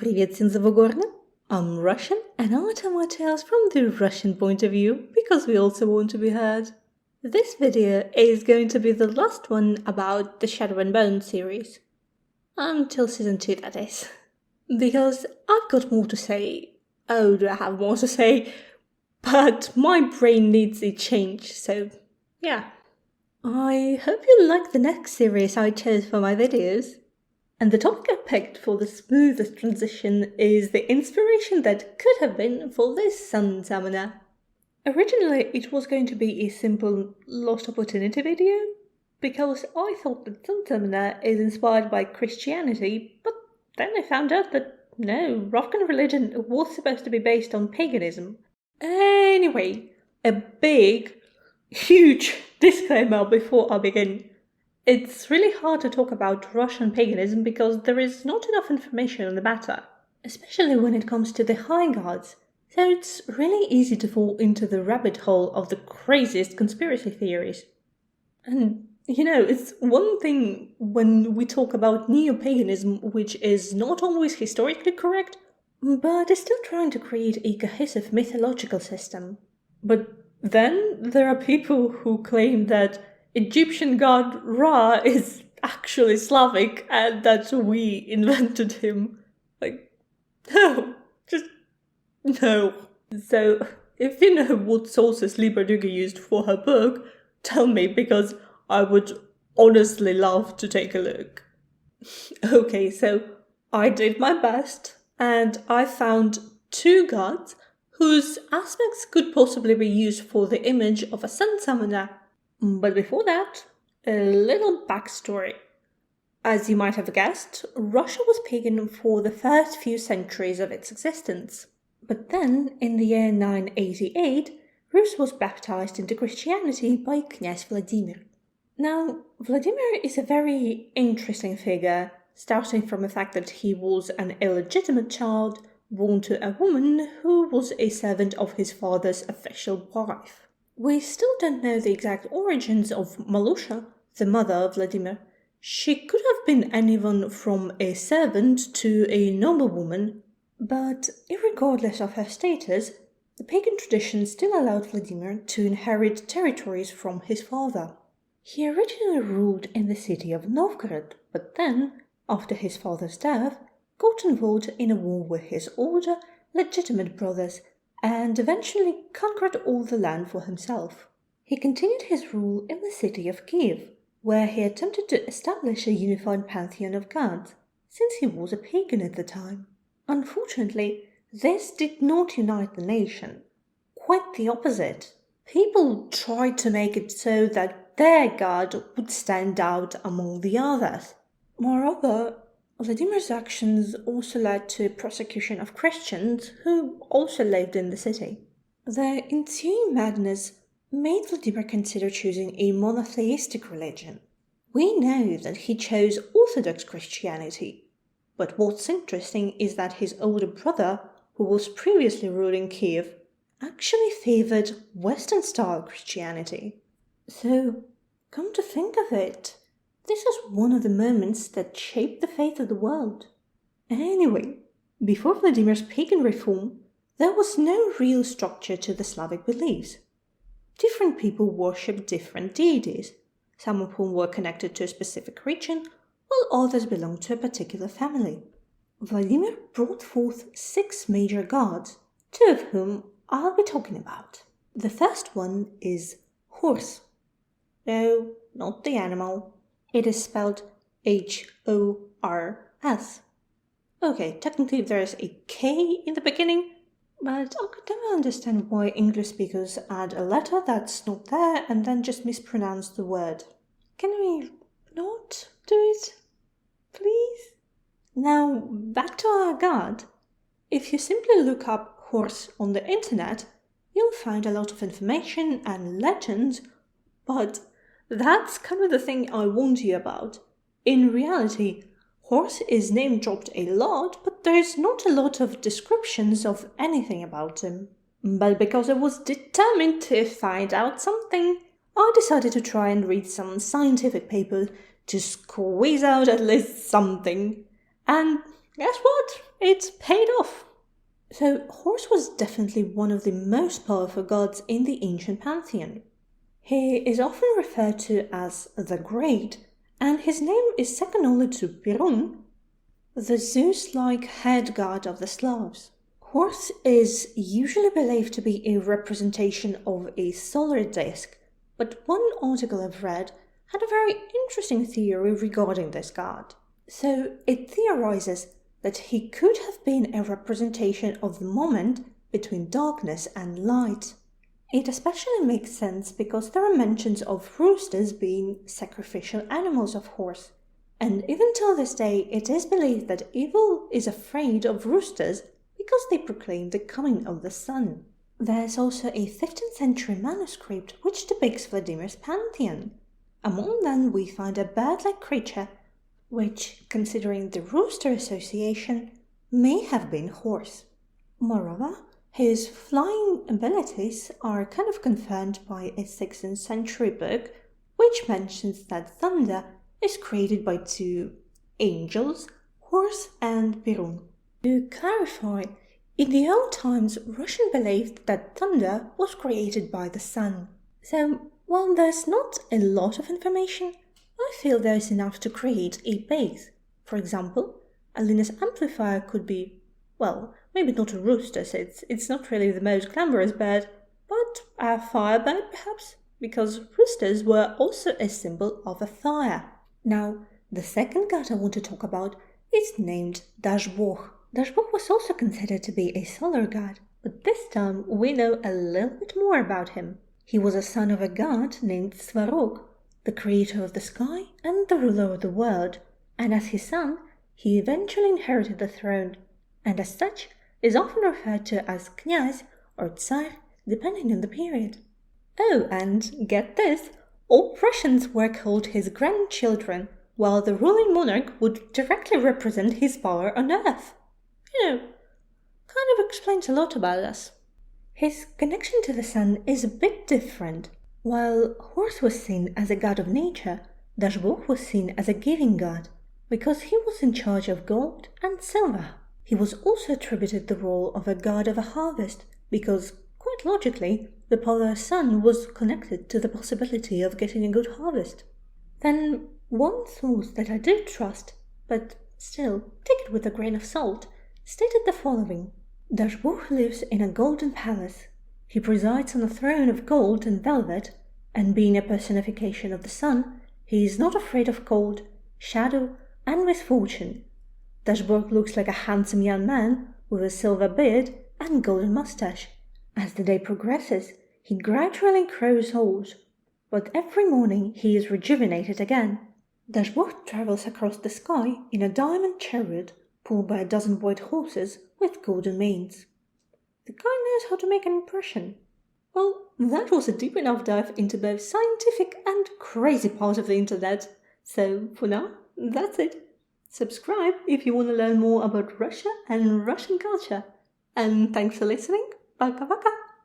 Привет всем завугорным! I'm Russian and I tell my tales from the Russian point of view because we also want to be heard. This video is going to be the last one about the Shadow and Bone series. Until season 2 that is. Because I've got more to say. Oh, do I have more to say? But my brain needs a change, so yeah. I hope you like the next series I chose for my videos. And the topic I picked for the smoothest transition is the inspiration that could have been for this sun summoner. Originally, it was going to be a simple lost opportunity video, because I thought that sun summoner is inspired by Christianity, but then I found out that no, Russian religion was supposed to be based on paganism. Anyway, a big, huge disclaimer before I begin. It's really hard to talk about Russian paganism because there is not enough information on the matter, especially when it comes to the high gods, so it's really easy to fall into the rabbit hole of the craziest conspiracy theories. And, it's one thing when we talk about neo-paganism, which is not always historically correct, but is still trying to create a cohesive mythological system. But then there are people who claim that Egyptian god Ra is actually Slavic and that we invented him. No. So, if you know what sources Liberduga used for her book, tell me because I would honestly love to take a look. Okay, so I did my best and I found 2 gods whose aspects could possibly be used for the image of a sun summoner. But before that, a little backstory. As you might have guessed, Russia was pagan for the first few centuries of its existence. But then, in the year 988, Rus was baptized into Christianity by Knязь Vladimir. Now, Vladimir is a very interesting figure, starting from the fact that he was an illegitimate child born to a woman who was a servant of his father's official wife. We still don't know the exact origins of Malusha, the mother of Vladimir. She could have been anyone from a servant to a noblewoman, but irregardless of her status, the pagan tradition still allowed Vladimir to inherit territories from his father. He originally ruled in the city of Novgorod, but then, after his father's death, got involved in a war with his older, legitimate brothers and eventually conquered all the land for himself. He continued his rule in the city of Kiev, where he attempted to establish a unified pantheon of gods, since he was a pagan at the time. Unfortunately, this did not unite the nation. Quite the opposite. People tried to make it so that their god would stand out among the others. Moreover, Vladimir's actions also led to persecution of Christians who also lived in the city. The ensuing madness made Vladimir consider choosing a monotheistic religion. We know that he chose Orthodox Christianity, but what's interesting is that his older brother, who was previously ruling Kiev, actually favored Western-style Christianity. So, come to think of it, this is one of the moments that shaped the fate of the world. Anyway, before Vladimir's pagan reform, there was no real structure to the Slavic beliefs. Different people worshipped different deities, some of whom were connected to a specific region, while others belonged to a particular family. Vladimir brought forth 6 major gods, 2 of whom I'll be talking about. The first one is Hors. No, not the animal. It is spelled H-O-R-S. Okay, technically there's a K in the beginning, but I could never understand why English speakers add a letter that's not there and then just mispronounce the word. Can we not do it? Please? Now, back to our god. If you simply look up Hors on the internet, you'll find a lot of information and legends, but that's kind of the thing I warned you about. In reality, Hors is name-dropped a lot, but there's not a lot of descriptions of anything about him. But because I was determined to find out something, I decided to try and read some scientific papers to squeeze out at least something. And guess what? It's paid off. So Hors was definitely one of the most powerful gods in the ancient pantheon. He is often referred to as the Great, and his name is second only to Perun, the Zeus-like head god of the Slavs. Hors is usually believed to be a representation of a solar disk, but one article I've read had a very interesting theory regarding this god. So it theorizes that he could have been a representation of the moment between darkness and light. It especially makes sense because there are mentions of roosters being sacrificial animals of Hors, and even till this day it is believed that evil is afraid of roosters because they proclaim the coming of the sun. There's also a 15th century manuscript which depicts Vladimir's pantheon. Among them we find a bird-like creature which, considering the rooster association, may have been Hors. Moreover, his flying abilities are kind of confirmed by a 16th century book which mentions that thunder is created by two angels, Hors and Perun. To clarify, in the old times Russian believed that thunder was created by the sun. So, while there's not a lot of information, I feel there's enough to create a base. For example, a Linus amplifier could be, well, maybe not a rooster, so it's not really the most glamorous bird, but a firebird perhaps, because roosters were also a symbol of a fire. Now, the second god I want to talk about is named Dazhbog. Dazhbog was also considered to be a solar god, but this time we know a little bit more about him. He was a son of a god named Svarog, the creator of the sky and the ruler of the world, and as his son, he eventually inherited the throne, and as such is often referred to as Knязь or Tsar, depending on the period. Oh, and get this, all Prussians were called his grandchildren, while the ruling monarch would directly represent his power on earth. Kind of explains a lot about us. His connection to the sun is a bit different. While Hors was seen as a god of nature, Dazhbog was seen as a giving god, because he was in charge of gold and silver. He was also attributed the role of a god of a harvest, because, quite logically, the polar sun was connected to the possibility of getting a good harvest. Then, one source that I do trust, but still take it with a grain of salt, stated the following. Dazhbog lives in a golden palace. He presides on a throne of gold and velvet, and being a personification of the sun, he is not afraid of cold, shadow, and misfortune. Dazhbog looks like a handsome young man with a silver beard and golden mustache. As the day progresses, he gradually grows old, but every morning he is rejuvenated again. Dazhbog travels across the sky in a diamond chariot pulled by a dozen white horses with golden manes. The guy knows how to make an impression. Well, that was a deep enough dive into both scientific and crazy part of the internet. So, for now, that's it. Subscribe if you want to learn more about Russia and Russian culture. And thanks for listening. Пока-пока!